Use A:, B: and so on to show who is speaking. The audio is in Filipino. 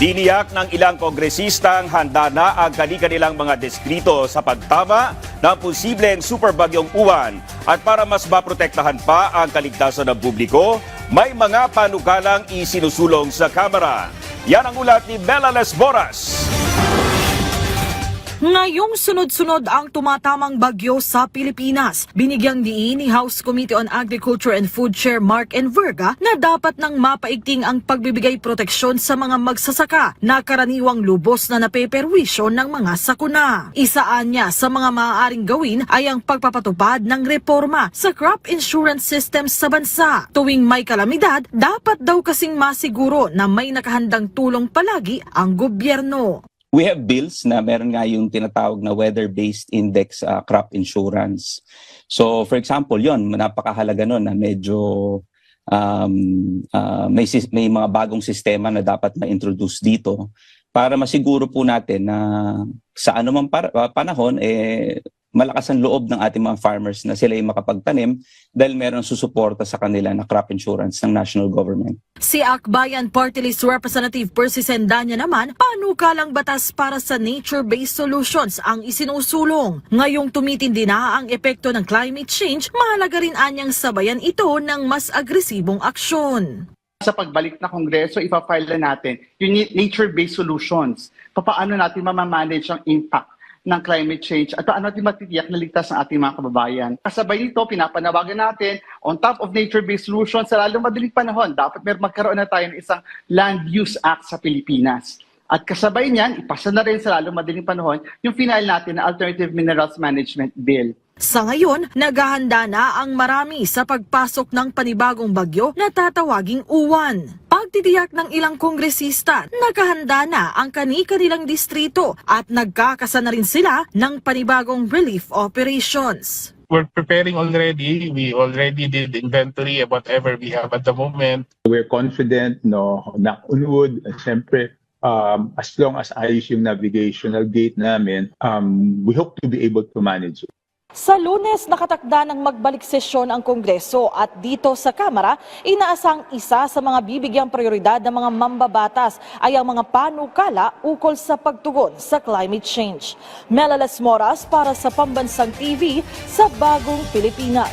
A: Tiniyak ng ilang kongresistang handa na ang kani-kanilang mga distrito sa pagtama ng posibleng superbagyong Uwan. At para mas maprotektahan pa ang kaligtasan ng publiko, may mga panukalang isinusulong sa Kamara. Yan ang ulat ni Bella Lesboras.
B: Ngayong sunod-sunod ang tumatamang bagyo sa Pilipinas, binigyang diin ni House Committee on Agriculture and Food Chair Mark Enverga na dapat nang mapaigting ang pagbibigay proteksyon sa mga magsasaka na karaniwang lubos na napeperwisyo ng mga sakuna. Isaan niya sa mga maaaring gawin ay ang pagpapatupad ng reforma sa crop insurance system sa bansa. Tuwing may kalamidad, dapat daw kasing masiguro na may nakahandang tulong palagi ang gobyerno.
C: We have bills na meron nga yung tinatawag na weather-based index crop insurance. So for example, yon napakahalaga nun na medyo may mga bagong sistema na dapat ma-introduce dito para masiguro po natin na sa anumang panahon malakas ang loob ng ating mga farmers na sila ay makapagtanim dahil meron susuporta sa kanila na crop insurance ng national government.
B: Si Akbayan Party List Representative Percy Sendanya naman, panukalang batas para sa nature-based solutions ang isinusulong. Ngayong tumitindi na ang epekto ng climate change, mahalaga rin anyang sabayan ito ng mas agresibong aksyon.
D: Sa pagbalik na Kongreso, ipafile na natin yung nature-based solutions. Paano natin mamamanage ang impact ng climate change at paano natin matitiyak na ligtas ang ating mga kababayan. Kasabay nito, pinapanawagan natin on top of nature-based solutions sa lalong madaling panahon, dapat magkaroon na tayo ng isang Land Use Act sa Pilipinas. At kasabay niyan, ipasa na rin sa lalong madaling panahon yung final natin na Alternative Minerals Management Bill.
B: Sa ngayon, naghahanda na ang marami sa pagpasok ng panibagong bagyo na tatawaging Uwan. Pagtitiyak ng ilang kongresista, nakahanda na ang kani-kanilang distrito at nagkakasa na rin sila ng panibagong relief operations.
E: We're preparing already. We already did inventory of whatever we have at the moment.
F: We're confident, knock on wood, at syempre, as long as ayos yung navigational gate namin, we hope to be able to manage it.
B: Sa Lunes, nakatakda ng magbalik sesyon ang Kongreso at dito sa Kamara, inaasang isa sa mga bibigyang prioridad ng mga mambabatas ay ang mga panukala ukol sa pagtugon sa climate change. Mela Lesmoras para sa Pambansang TV sa Bagong Pilipinas.